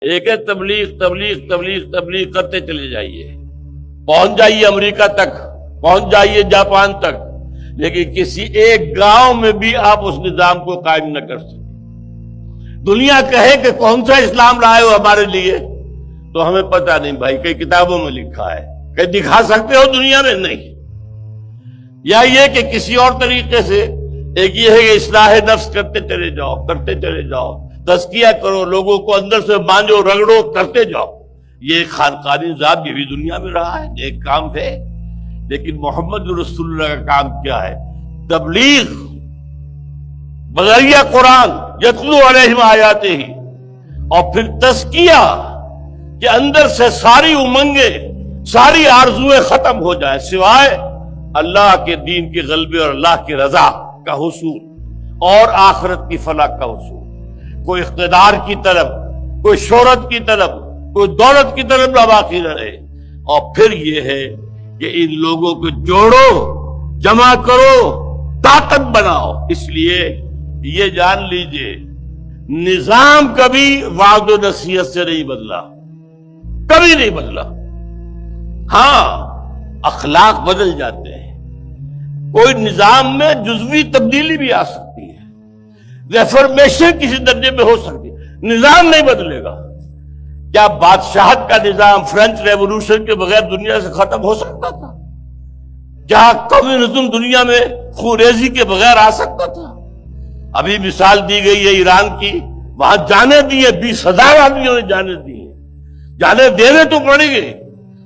ایک ہے تبلیغ تبلیغ تبلیغ تبلیغ کرتے چلے جائیے، پہنچ جائیے امریکہ تک، پہنچ جائیے جاپان تک، لیکن کسی ایک گاؤں میں بھی آپ اس نظام کو قائم نہ کر سکتے۔ دنیا کہے کہ کون سا اسلام لائے ہو ہمارے لیے، تو ہمیں پتہ نہیں بھائی، کئی کتابوں میں لکھا ہے کہ دکھا سکتے ہو دنیا میں؟ نہیں۔ یا یہ کہ کسی اور طریقے سے، ایک یہ ہے کہ اصلاح نفس کرتے چلے جاؤ، کرتے چلے جاؤ، تزکیہ کرو، لوگوں کو اندر سے بانجو رگڑو، کرتے جاؤ۔ یہ خانقاہ نظام یہ بھی دنیا میں رہا ہے، ایک کام ہے۔ لیکن محمد رسول اللہ کا کام کیا ہے؟ تبلیغ بذریعہ قرآن، یتلو علیہم آیاتہ ہی، اور پھر تزکیہ کہ اندر سے ساری امنگیں، ساری آرزویں ختم ہو جائیں، سوائے اللہ کے دین کے غلبے اور اللہ کی رضا کا حصول اور آخرت کی فلاح کا حصول۔ کوئی اقتدار کی طرف، کوئی شہرت کی طرف، کوئی دولت کی طرف نہ باقی رہے۔ اور پھر یہ ہے کہ ان لوگوں کو جوڑو، جمع کرو، طاقت بناؤ۔ اس لیے یہ جان لیجئے، نظام کبھی وعد و نصیحت سے نہیں بدلا، کبھی نہیں بدلا۔ ہاں، اخلاق بدل جاتے ہیں، کوئی نظام میں جزوی تبدیلی بھی آ سکتی ہے، ریفارمیشن کسی درجے میں ہو سکتی ہے، نظام نہیں بدلے گا۔ کیا بادشاہت کا نظام فرینچ ریولوشن کے بغیر دنیا سے ختم ہو سکتا تھا؟ کیا کمیونزم دنیا میں خوریزی کے بغیر آ سکتا تھا؟ ابھی مثال دی گئی ہے ایران کی، وہاں جانے دیے، 20,000 آدمیوں نے جانے دیے، جانے دینے تو پڑیں گے۔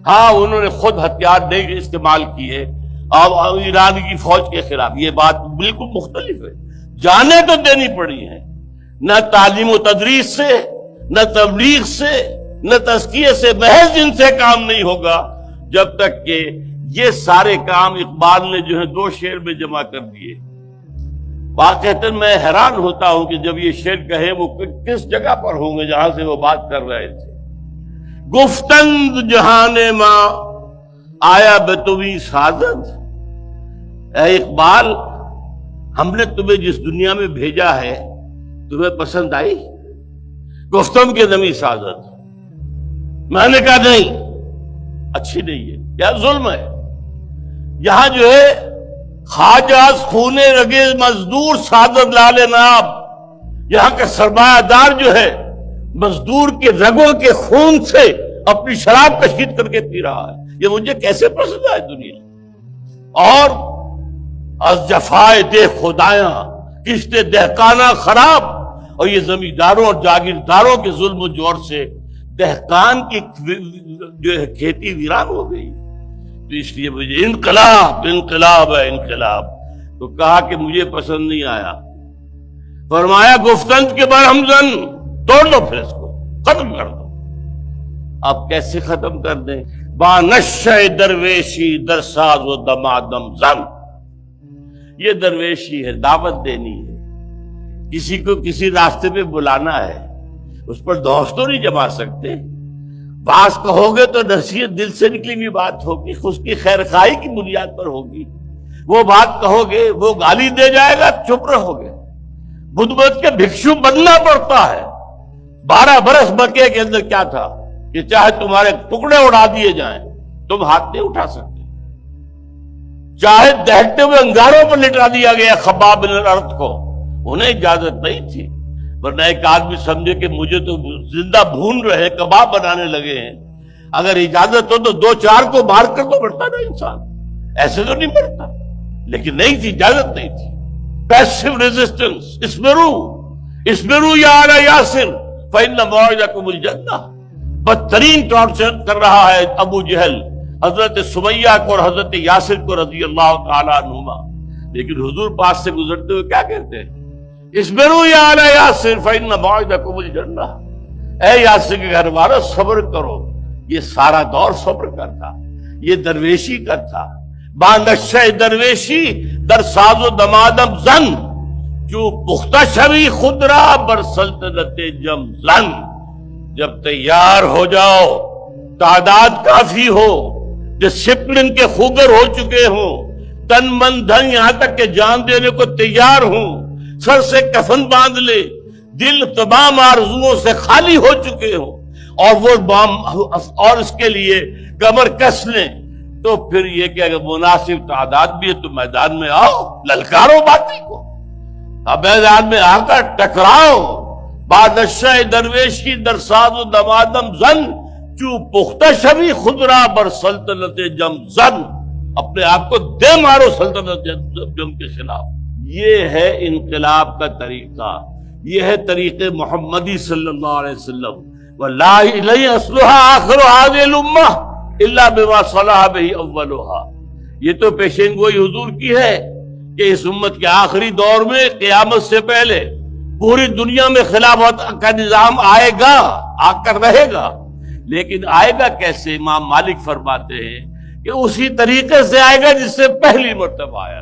ہاں، انہوں نے خود ہتھیار دے کے استعمال کیے اور ایران کی فوج کے خلاف، یہ بات بالکل مختلف ہے۔ جانے تو دینی پڑی ہیں، نہ تعلیم و تدریس سے، نہ تبلیغ سے، نہ تزکیے سے، محض ان سے کام نہیں ہوگا جب تک کہ یہ سارے کام اقبال نے جو ہے 2 شعر میں جمع کر دیے۔ واقعتاً میں حیران ہوتا ہوں کہ جب یہ شعر کہے وہ کس جگہ پر ہوں گے جہاں سے وہ بات کر رہے تھے۔ گفتند جہان ماں آیا بتویں سازد، اے اقبال، ہم نے تمہیں جس دنیا میں بھیجا ہے تمہیں پسند آئی؟ گفتم کے نمی سازد، میں نے کہا نہیں، اچھی نہیں ہے، کیا ظلم ہے۔ یہاں جو ہے خواجہ خونے رگے مزدور سعادت لال ناب، یہاں کا سرمایہ دار جو ہے مزدور کے رگوں کے خون سے اپنی شراب کشید کر کے پی رہا ہے، یہ مجھے کیسے پسند آئے دنیا۔ اور از جفائے دہ خدایاں کشت دہقانہ خراب، اور یہ زمینداروں اور جاگیرداروں کے ظلم و جور سے دہقان کی جو ہے کھیتی ویران ہو گئی۔ تو اس لیے مجھے انقلاب انقلاب ہے انقلاب، تو کہا کہ مجھے پسند نہیں آیا۔ فرمایا گفتند کے برہمزن، توڑ دو، پھر اس کو ختم کر دو۔ اب کیسے ختم کر دیں؟ بانشہ درویشی در ساز و دمادم زن، یہ درویشی ہے، دعوت دینی ہے، کسی کو کسی راستے پہ بلانا ہے، اس پر دوست تو نہیں جما سکتے۔ بعض کہو گے تو نصیحت دل سے نکلی ہوئی بات ہوگی، اس کی خیر خواہی کی بنیاد پر ہوگی۔ وہ بات کہو گے، وہ گالی دے جائے گا، چپ رہو گے۔ بدھ مت کے بھکشو بننا پڑتا ہے۔ 12 برس مکے کے اندر کیا تھا کہ چاہے تمہارے ٹکڑے اڑا دیے جائیں، تم ہاتھ نہیں اٹھا سکتے۔ چاہے دہتے ہوئے انگاروں پر لٹا دیا گیا خباب بن الارت کو، انہیں اجازت نہیں تھی، ورنہ ایک آدمی سمجھے کہ مجھے تو زندہ بھون رہے، کباب بنانے لگے ہیں، اگر اجازت ہو تو 2-4 کو مار کر تو مرتا نا انسان، ایسے تو نہیں مرتا۔ لیکن نہیں تھی، اجازت نہیں تھی۔ پیسو ریزسٹنس، اسبرو یا آل یاسر فإن موعدکم الجنہ، بدترین ٹارچر کر رہا ہے ابو جہل حضرت سمیہ کو اور حضرت یاسر کو رضی اللہ تعالیٰ عنہما۔ لیکن حضور پاس سے گزرتے ہوئے کیا کہتے ہیں؟ اسبروا یا آل یاسر فإن موعدکم الجنہ، اے یاسر کے گھر والوں صبر کرو۔ یہ سارا دور صبر کا تھا، یہ درویشی کا تھا۔ باندشہ درویشی در ساز و دمادم زن، جو پختہ شوی خود را بر سلطنت جم زن، جب تیار ہو جاؤ، تعداد کافی ہو، ڈسپلن کے خوگر ہو چکے ہوں، تن من دھن یہاں تک کہ جان دینے کو تیار ہوں، سر سے کفن باندھ لے، دل تمام آرزوؤں سے خالی ہو چکے ہوں، اور وہ اور اس کے لیے کمر کس لیں، تو پھر یہ کہ اگر مناسب تعداد بھی ہے تو میدان میں آؤ، للکارو باطل کو، اب میدان میں آ کر ٹکراؤ۔ بادشاہ درویش کی در ساز و دمادم زن، چو پختہ شوی خدرا بر سلطنت جم زن، اپنے آپ کو دے مارو سلطنت جم کے خلاف۔ یہ ہے انقلاب کا طریقہ، یہ ہے طریق محمدی صلی اللہ علیہ وسلم۔ وَاللَّهِ إِلَيْهِ أَصْلُهَا آخِرُ هَذِهِ الْأُمَّةِ إِلَّا بِمَا صَلَحَ بِهِ أَوَّلُهَا۔ یہ تو پیشین گوئی حضور کی ہے کہ اس امت کے آخری دور میں قیامت سے پہلے پوری دنیا میں خلافت کا نظام آئے گا، آ کر رہے گا، لیکن آئے گا کیسے؟ امام مالک فرماتے ہیں کہ اسی طریقے سے آئے گا جس سے پہلی مرتبہ آیا۔